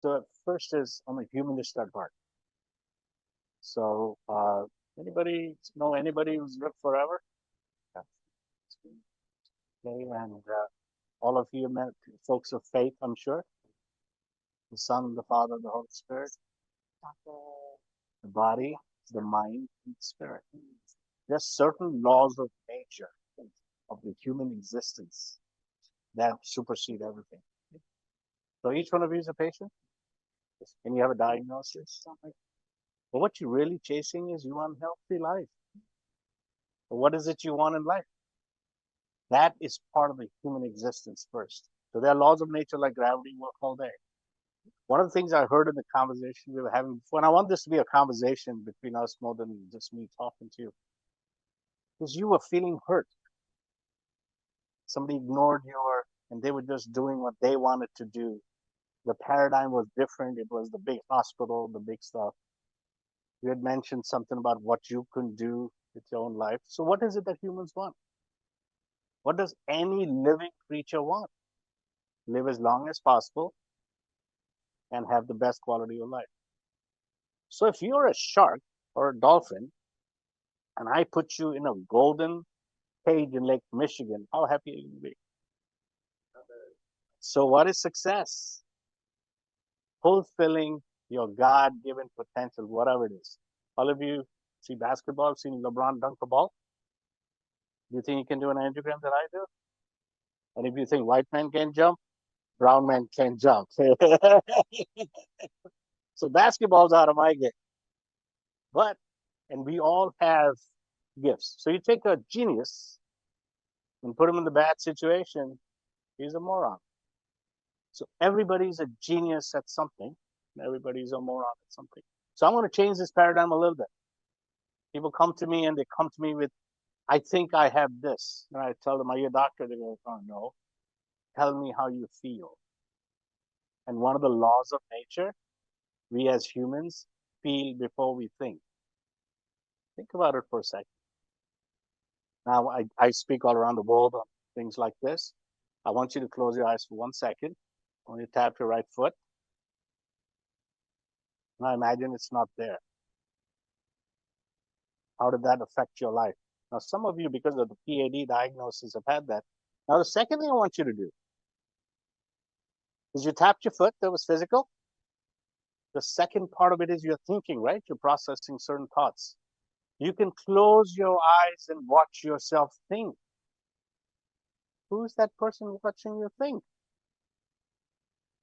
So first is I'm a humanist at heart. So anybody know anybody who's lived forever? Yeah. Okay, and all of you folks of faith, I'm sure. The Son, the Father, the Holy Spirit, the body, the mind, and the spirit. There's certain laws of nature of the human existence that supersede everything. So each one of you is a patient, and you have a diagnosis. But what you're really chasing is you want a healthy life. But what is it you want in life? That is part of the human existence first. So there are laws of nature like gravity work all day. One of the things I heard in the conversation we were having before, and I want this to be a conversation between us more than just me talking to you, is you were feeling hurt. Somebody ignored you, and they were just doing what they wanted to do. The paradigm was different. It was the big hospital, the big stuff. You had mentioned something about what you can do with your own life. So what is it that humans want? What does any living creature want? Live as long as possible and have the best quality of life. So if you're a shark or a dolphin and I put you in a golden cage in Lake Michigan, how happy are you going to be? So what is success? Fulfilling your God-given potential, whatever it is. All of you see basketball, seen LeBron dunk a ball? Do you think you can do an angiogram that I do? And if you think white men can jump, brown men can jump. So basketball's out of my game. But, and we all have gifts. So you take a genius and put him in the bad situation, he's a moron. So everybody's a genius at something. Everybody's a moron at something. So I'm going to change this paradigm a little bit. People come to me and they come to me with, I think I have this. And I tell them, are you a doctor? They go, oh, no. Tell me how you feel. And one of the laws of nature, we as humans feel before we think. Think about it for a second. Now, I speak all around the world on things like this. I want you to close your eyes for 1 second. I want you to tap your right foot. Now imagine it's not there. How did that affect your life? Now, some of you, because of the P.A.D. diagnosis, have had that. Now, the second thing I want you to do is you tapped your foot, that was physical. The second part of it is you're thinking, right? You're processing certain thoughts. You can close your eyes and watch yourself think. Who's that person watching you think?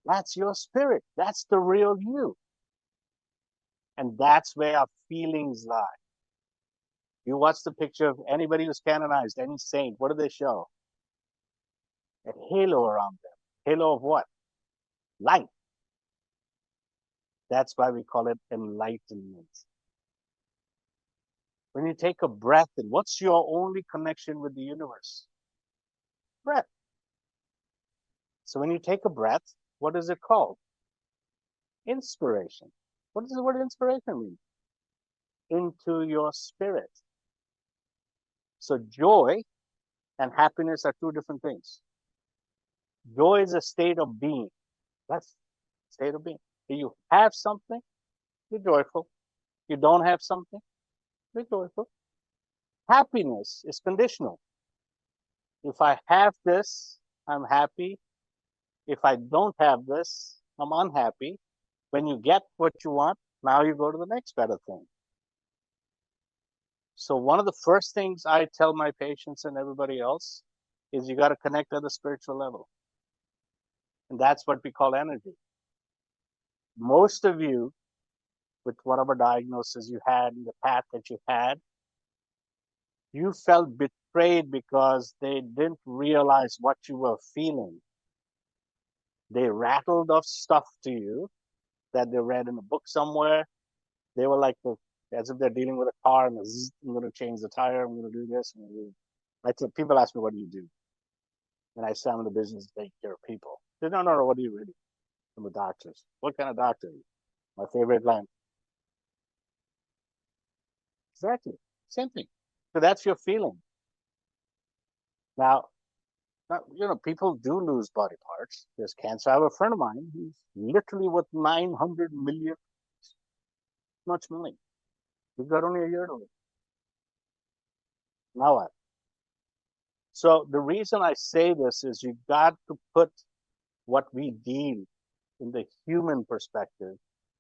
That's your spirit. That's the real you. And that's where our feelings lie. You watch the picture of anybody who's canonized, any saint, what do they show? A halo around them. Halo of what? Light. That's why we call it enlightenment. When you take a breath in, what's your only connection with the universe? Breath. So when you take a breath, what is it called? Inspiration. What does the word inspiration mean? Into your spirit. So joy and happiness are two different things. Joy is a state of being. That's state of being. If you have something, you're joyful. You don't have something, you're joyful. Happiness is conditional. If I have this, I'm happy. If I don't have this, I'm unhappy. When you get what you want, now you go to the next better thing. So one of the first things I tell my patients and everybody else is you got to connect at the spiritual level. And that's what we call energy. Most of you, with whatever diagnosis you had in the path that you had, you felt betrayed because they didn't realize what you were feeling. They rattled off stuff to you that they read in a book somewhere. They were like as if they're dealing with a car and I'm going to change the tire, I'm going to do this. People ask me, what do you do? And I say, I'm in the business to take care of people. They don't know, what do you really? I'm a doctor. What kind of doctor are you? My favorite line. Exactly. Same thing. So that's your feeling. Now, Now, people do lose body parts. There's cancer. I have a friend of mine who's literally worth 900 million, much money. We've got only a year to live. Now what? So the reason I say this is you got to put what we deal in the human perspective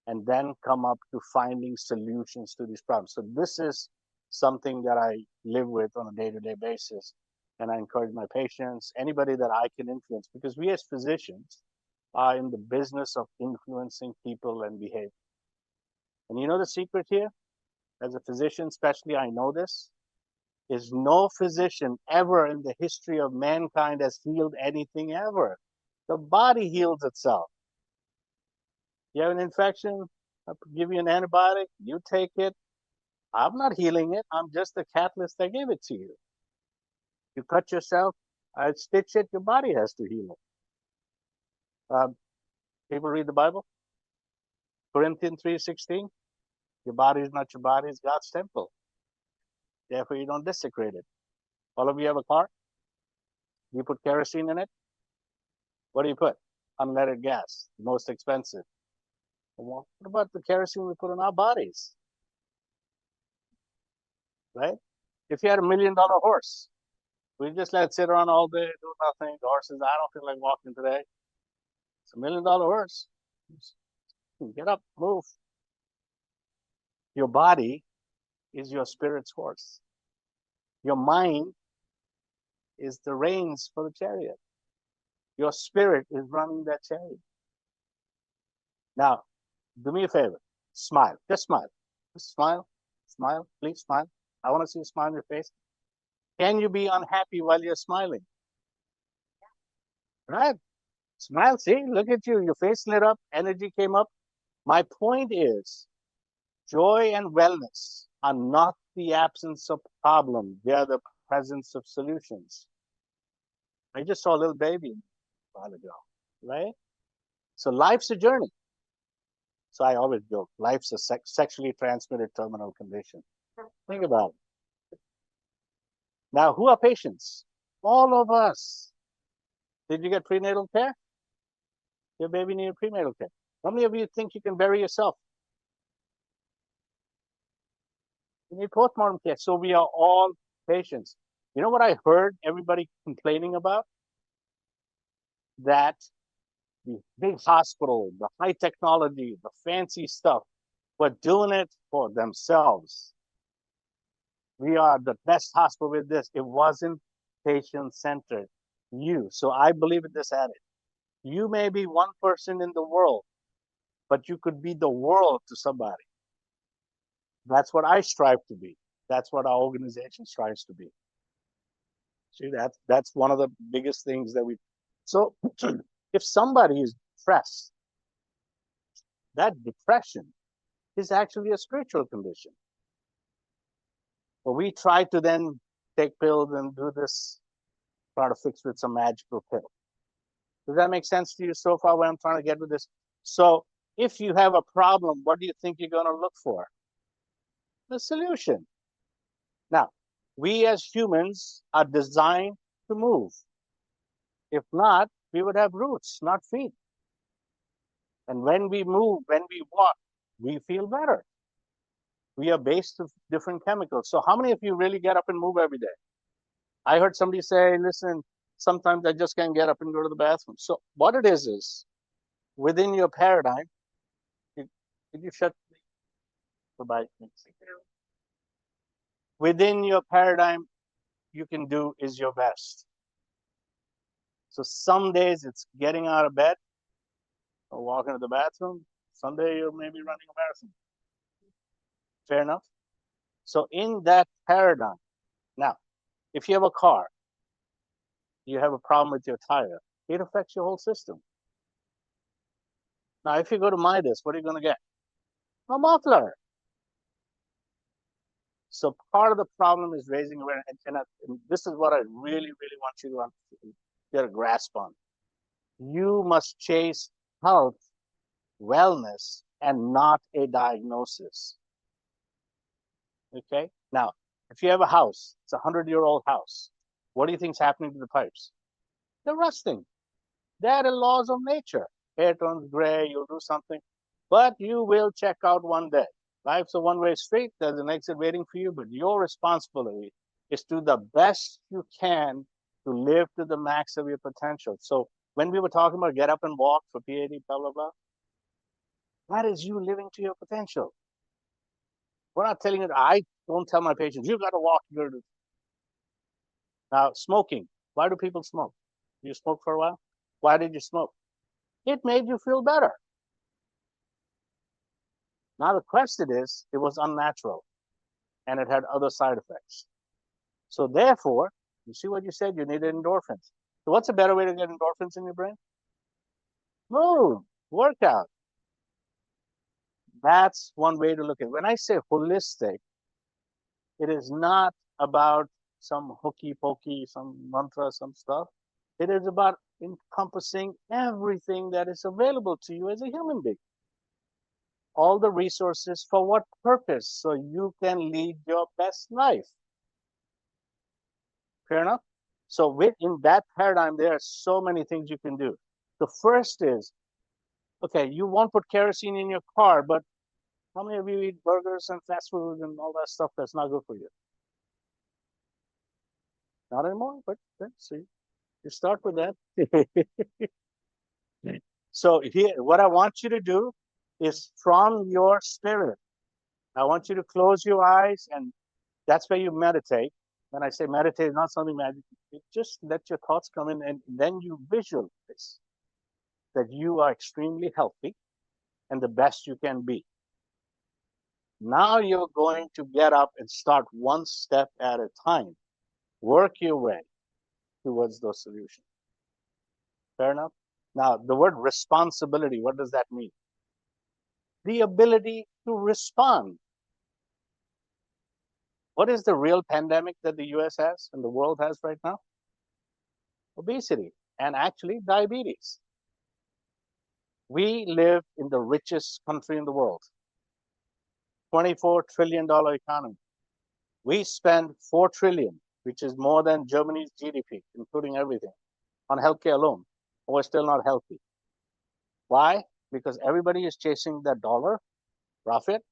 and then come up to finding solutions to these problems. So this is something that I live with on a day-to-day basis. And I encourage my patients, anybody that I can influence, because we as physicians are in the business of influencing people and behavior. And you know the secret here? As a physician, especially, I know this, is no physician ever in the history of mankind has healed anything ever. The body heals itself. You have an infection, I give you an antibiotic, you take it. I'm not healing it. I'm just the catalyst that gave it to you. You cut yourself, I stitch it, your body has to heal it. People read the Bible. Corinthians 3:16. Your body is not your body, it's God's temple. Therefore, you don't desecrate it. All of you have a car? You put kerosene in it? What do you put? Unleaded gas, the most expensive. Well, what about the kerosene we put in our bodies? Right? If you had $1 million horse, we just let it sit around all day, do nothing. The horse says, I don't feel like walking today. It's $1 million horse. Get up, move. Your body is your spirit's horse. Your mind is the reins for the chariot. Your spirit is running that chariot. Now, do me a favor. Smile. Just smile. Just smile. Smile. Please smile. I want to see a smile on your face. Can you be unhappy while you're smiling? Right? Smile. See, look at you. Your face lit up. Energy came up. My point is, joy and wellness are not the absence of problem. They are the presence of solutions. I just saw a little baby a while ago, right? So life's a journey. So I always joke, life's a sexually transmitted terminal condition. Think about it. Now, who are patients? All of us. Did you get prenatal care? Your baby needed prenatal care. How many of you think you can bury yourself? You need postmortem care. So we are all patients. You know what I heard everybody complaining about? That the big hospital, the high technology, the fancy stuff, but doing it for themselves. We are the best hospital with this. It wasn't patient centered. So I believe in this adage. You may be one person in the world, but you could be the world to somebody. That's what I strive to be. That's what our organization strives to be. See, that's one of the biggest things that we. So, if somebody is depressed, that depression is actually a spiritual condition. But we try to then take pills and do this, try to fix with some magical pill. Does that make sense to you so far where I'm trying to get with this? So if you have a problem, what do you think you're going to look for? The solution. Now, we as humans are designed to move. If not, we would have roots, not feet. And when we move, when we walk, we feel better. We are based of different chemicals. So how many of you really get up and move every day? I heard somebody say, listen, sometimes I just can't get up and go to the bathroom. So what it is within your paradigm, did you shut the bike? Within your paradigm, you can do is your best. So some days it's getting out of bed or walking to the bathroom. Someday you're maybe running a marathon. Fair enough? So in that paradigm, now, if you have a car, you have a problem with your tire, it affects your whole system. Now, if you go to Midas, what are you going to get? A muffler. So part of the problem is raising awareness, and this is what I really, really want you to get a grasp on. You must chase health, wellness, and not a diagnosis. Okay? Now, if you have a house, it's a 100-year-old house. What do you think is happening to the pipes? They're rusting. They're the laws of nature. Hair turns gray, you'll do something, but you will check out one day. Life's a one-way street. There's an exit waiting for you, but your responsibility is to do the best you can to live to the max of your potential. So when we were talking about get up and walk for P.A.D, blah, blah, blah, that is you living to your potential. We're not telling you, I don't tell my patients, you got to walk. You got to do. Now, smoking. Why do people smoke? You smoke for a while? Why did you smoke? It made you feel better. Now the question is, it was unnatural and it had other side effects. So therefore, you see what you said, you needed endorphins. So what's a better way to get endorphins in your brain? Move, workout. That's one way to look at it. When I say holistic, it is not about some hokey pokey, some mantra, some stuff. It is about encompassing everything that is available to you as a human being. All the resources for what purpose? So you can lead your best life. Fair enough? So within that paradigm, there are so many things you can do. The first is, okay, you won't put kerosene in your car, but how many of you eat burgers and fast food and all that stuff that's not good for you? Not anymore, but let's see. You start with that. So here, what I want you to do is from your spirit. I want you to close your eyes, and that's where you meditate. When I say meditate, not something magic. Just let your thoughts come in, and then you visualize that you are extremely healthy and the best you can be. Now you're going to get up and start one step at a time. Work your way towards those solutions. Fair enough? Now, the word responsibility, what does that mean? The ability to respond. What is the real pandemic that the US has and the world has right now? Obesity and actually diabetes. We live in the richest country in the world, $24 trillion economy. We spend 4 trillion, which is more than Germany's GDP, including everything, on healthcare alone. We're still not healthy. Why? Because everybody is chasing that dollar, profit,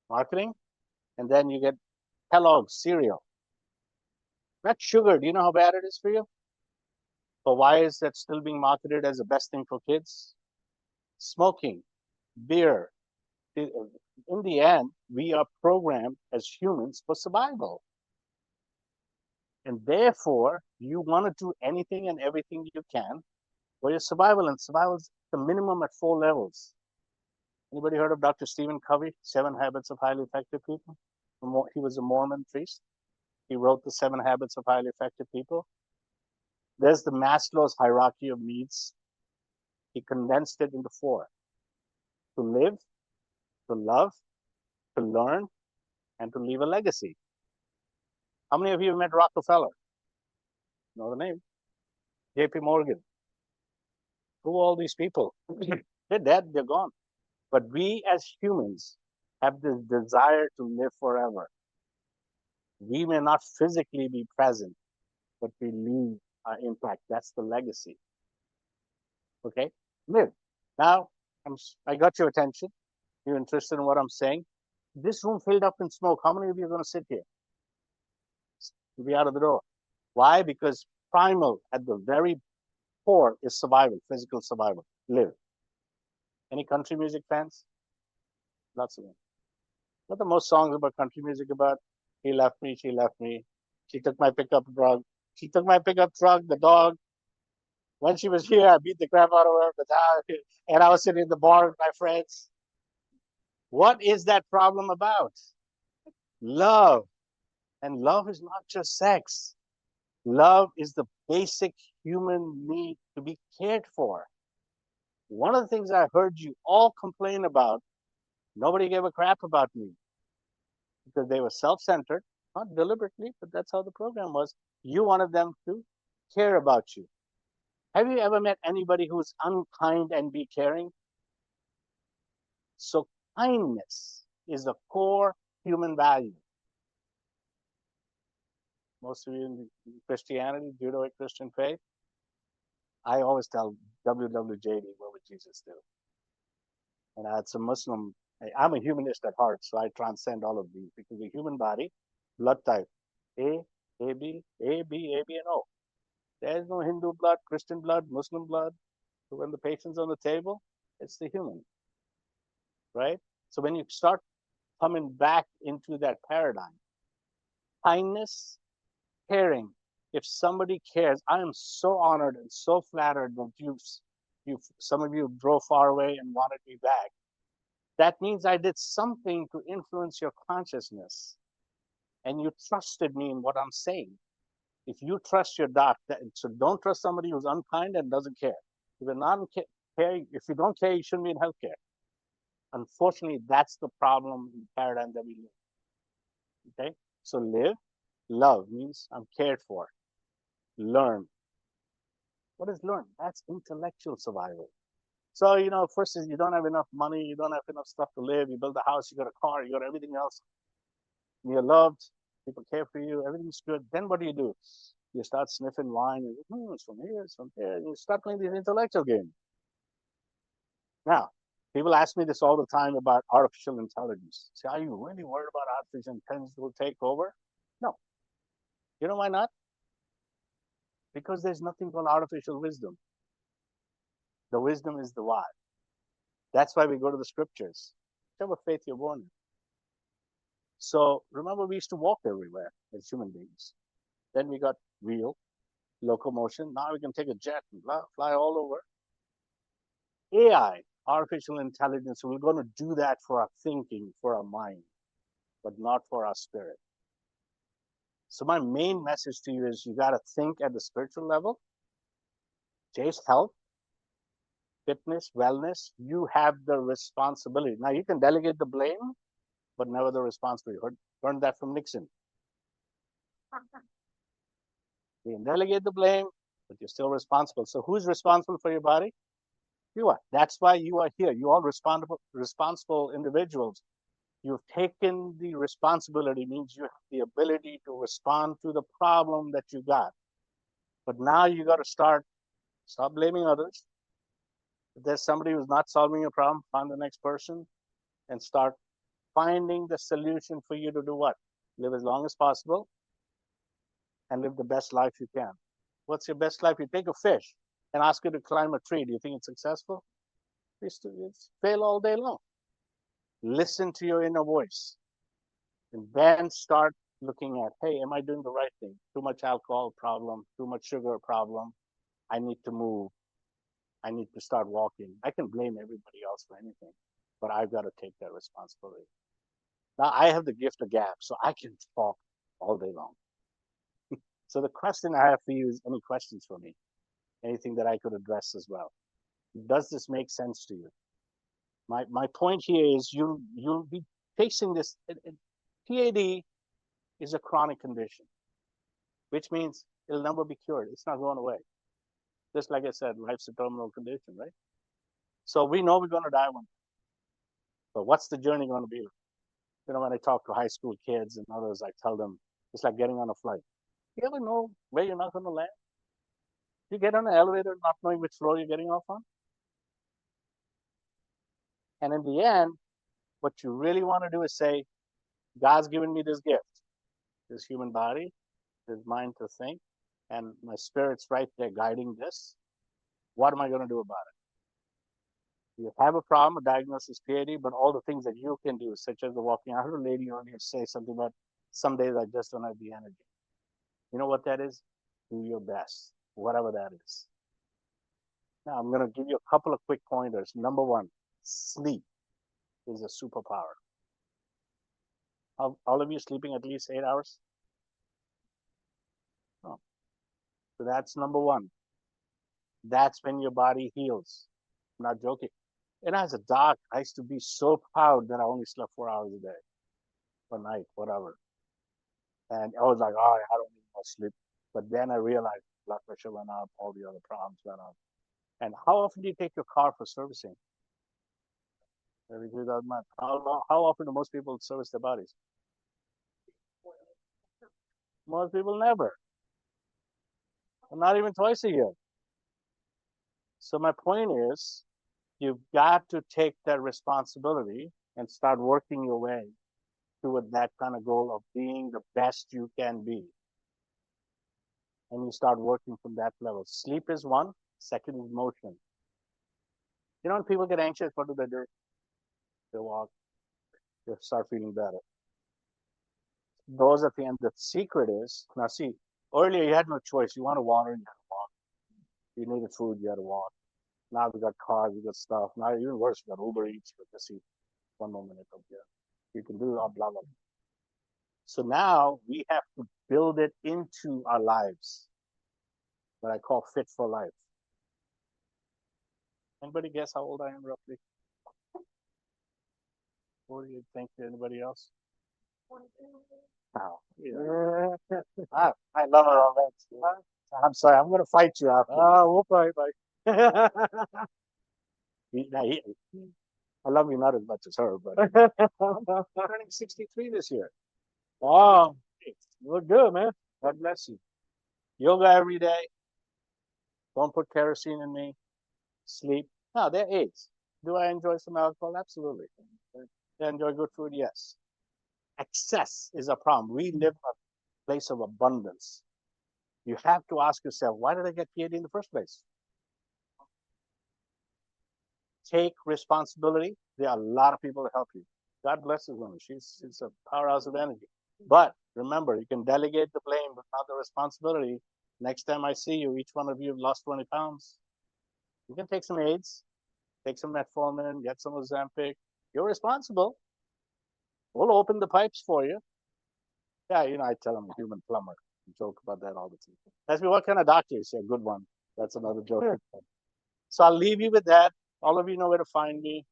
marketing, and then you get Kellogg's cereal. That sugar, do you know how bad it is for you? But why is that still being marketed as the best thing for kids? Smoking, beer. In the end, we are programmed as humans for survival. And therefore, you want to do anything and everything you can for your survival. And survival is the minimum at 4 levels. Anybody heard of Dr. Stephen Covey, 7 Habits of Highly Effective People? He was a Mormon priest. He wrote the 7 Habits of Highly Effective People. There's the Maslow's hierarchy of needs. He condensed it into 4: to live, to love, to learn, and to leave a legacy. How many of you have met Rockefeller? Know the name? J.P. Morgan. Who are all these people? They're dead, they're gone. But we as humans have this desire to live forever. We may not physically be present, but we leave our impact. That's the legacy. Okay? Live. Now, I got your attention. You're interested in what I'm saying. This room filled up in smoke. How many of you are going to sit here? You'll be out of the door. Why? Because primal at the very core is survival, physical survival. Live. Any country music fans? Lots of them. What are the most songs about country music about? He left me, she left me. She took my pickup truck. She took my pickup truck, the dog. When she was here, I beat the crap out of her, but and I was sitting in the bar with my friends. What is that problem about? Love. And love is not just sex. Love is the basic human need to be cared for. One of the things I heard you all complain about, nobody gave a crap about me because they were self-centered, not deliberately, but that's how the program was. You wanted them to care about you. Have you ever met anybody who's unkind and be caring? So kindness is a core human value. Most of you in Christianity, Judeo-Christian faith, I always tell WWJD, what would Jesus do? And it's a Muslim. I'm a humanist at heart, so I transcend all of these because the human body, blood type, A, AB, AB, AB, and O. There's no Hindu blood, Christian blood, Muslim blood. So when the patient's on the table, it's the human, right? So when you start coming back into that paradigm, kindness, caring. If somebody cares, I am so honored and so flattered that some of you drove far away and wanted me back. That means I did something to influence your consciousness and you trusted me in what I'm saying. If you trust your doctor, so don't trust somebody who's unkind and doesn't care. If you're not care, if you don't care, you shouldn't be in healthcare. Unfortunately, that's the problem in the paradigm that we live. Okay? So live, love means I'm cared for. Learn. What is learn? That's intellectual survival. So, first is you don't have enough money, you don't have enough stuff to live, you build a house, you got a car, you got everything else, you're loved, people care for you, everything's good. Then what do? You start sniffing wine, and it's from here, it's from there, and you start playing these intellectual games. Now, people ask me this all the time about artificial intelligence. Say, are you really worried about artificial intelligence will take over? No. You know why not? Because there's nothing called artificial wisdom. The wisdom is the why. That's why we go to the scriptures. Whichever faith you're born in. So remember, we used to walk everywhere as human beings. Then we got wheel, locomotion. Now we can take a jet and fly all over. AI, artificial intelligence, we're going to do that for our thinking, for our mind, but not for our spirit. So my main message to you is you got to think at the spiritual level. Chase health, fitness, wellness. You have the responsibility. Now you can delegate the blame, but never the responsibility. Learned that from Nixon. You can delegate the blame, but you're still responsible. So who's responsible for your body? You are. That's why you are here. You are responsible individuals. You've taken the responsibility, means you have the ability to respond to the problem that you got. But now you got to stop blaming others. If there's somebody who's not solving a problem, find the next person and start finding the solution for you to do what? Live as long as possible and live the best life you can. What's your best life? You take a fish and ask it to climb a tree. Do you think it's successful? It's fail all day long. Listen to your inner voice and then start looking at, hey, am I doing the right thing? Too much alcohol problem, too much sugar problem. I need to move. I need to start walking. I can blame everybody else for anything, but I've got to take that responsibility. Now I have the gift of gab, so I can talk all day long. So the question I have for you is any questions for me? Anything that I could address as well? Does this make sense to you? My point here is you'll be facing this. P.A.D. is a chronic condition, which means it'll never be cured. It's not going away. Just like I said, life's a terminal condition, right? So we know we're going to die one day. But what's the journey going to be like? When I talk to high school kids and others, I tell them it's like getting on a flight. You ever know where you're not going to land? You get on an elevator not knowing which floor you're getting off on. And in the end, what you really want to do is say, God's given me this gift, this human body, this mind to think, and my spirit's right there guiding this. What am I going to do about it? You have a problem, a diagnosis, P.A.D., but all the things that you can do, such as the walking. I heard a lady earlier say something about some days I just don't have the energy. You know what that is? Do your best, whatever that is. Now, I'm going to give you a couple of quick pointers. Number one, sleep is a superpower. All of you sleeping at least 8 hours? Oh. So that's number one. That's when your body heals. I'm not joking. And as a doc, I used to be so proud that I only slept 4 hours a day, a night, whatever. And I was like, oh, I don't need more sleep. But then I realized blood pressure went up, all the other problems went up. And how often do you take your car for servicing? Every 3,000 miles. How often do most people service their bodies? Most people never. Not even twice a year. So my point is, you've got to take that responsibility and start working your way toward that kind of goal of being the best you can be. And you start working from that level. Sleep is one, second is motion. You know, when people get anxious, what do? They walk, they start feeling better. Those are the end. The secret is, now see, earlier you had no choice. You want to water, you had to walk. You needed food, you had to walk. Now we got cars, we got stuff. Now even worse, we got Uber Eats. But just see, one more minute up here. You can do blah, blah, blah. So now we have to build it into our lives, what I call fit for life. Anybody guess how old I am roughly? What do you think? Anybody else? Oh, yeah. I love her already. I'm sorry, I'm going to fight you after. Oh, we'll fight, Mike. I love you not as much as her, but I'm turning 63 this year. Wow, you look good, man. God bless you. Yoga every day. Don't put kerosene in me. Sleep. No, they're AIDS. Do I enjoy some alcohol? Absolutely. Do I enjoy good food? Yes. Excess is a problem. We live in a place of abundance. You have to ask yourself, why did I get P.A.D. in the first place? Take responsibility. There are a lot of people to help you. God bless this woman. She's a powerhouse of energy. But remember, you can delegate the blame, but not the responsibility. Next time I see you, each one of you have lost 20 pounds. You can take some aids, take some metformin, get some Ozempic. You're responsible. We'll open the pipes for you. Yeah, you know, I tell them a human plumber. I joke about that all the time. Ask me what kind of doctor is a good one. That's another joke. So I'll leave you with that. All of you know where to find me.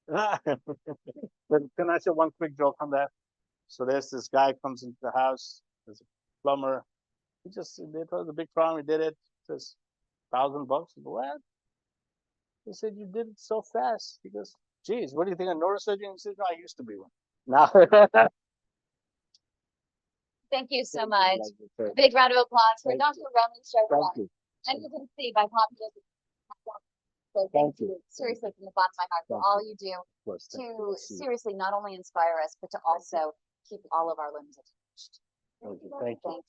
But can I say one quick joke on that? So there's this guy comes into the house. There's a plumber. It was a big problem. He did it. Says $1,000. What? He said, you did it so fast. He goes, geez, what do you think, a neurosurgeon? He said, no, I used to be one. Now, Thank you so much. A big round of applause for Dr. Romi Chopra. thank you. And you can see by popular. So thank you seriously from the bottom of my heart for all you do to seriously not only inspire us, but to also keep all of our limbs attached. Thank you. Thank you.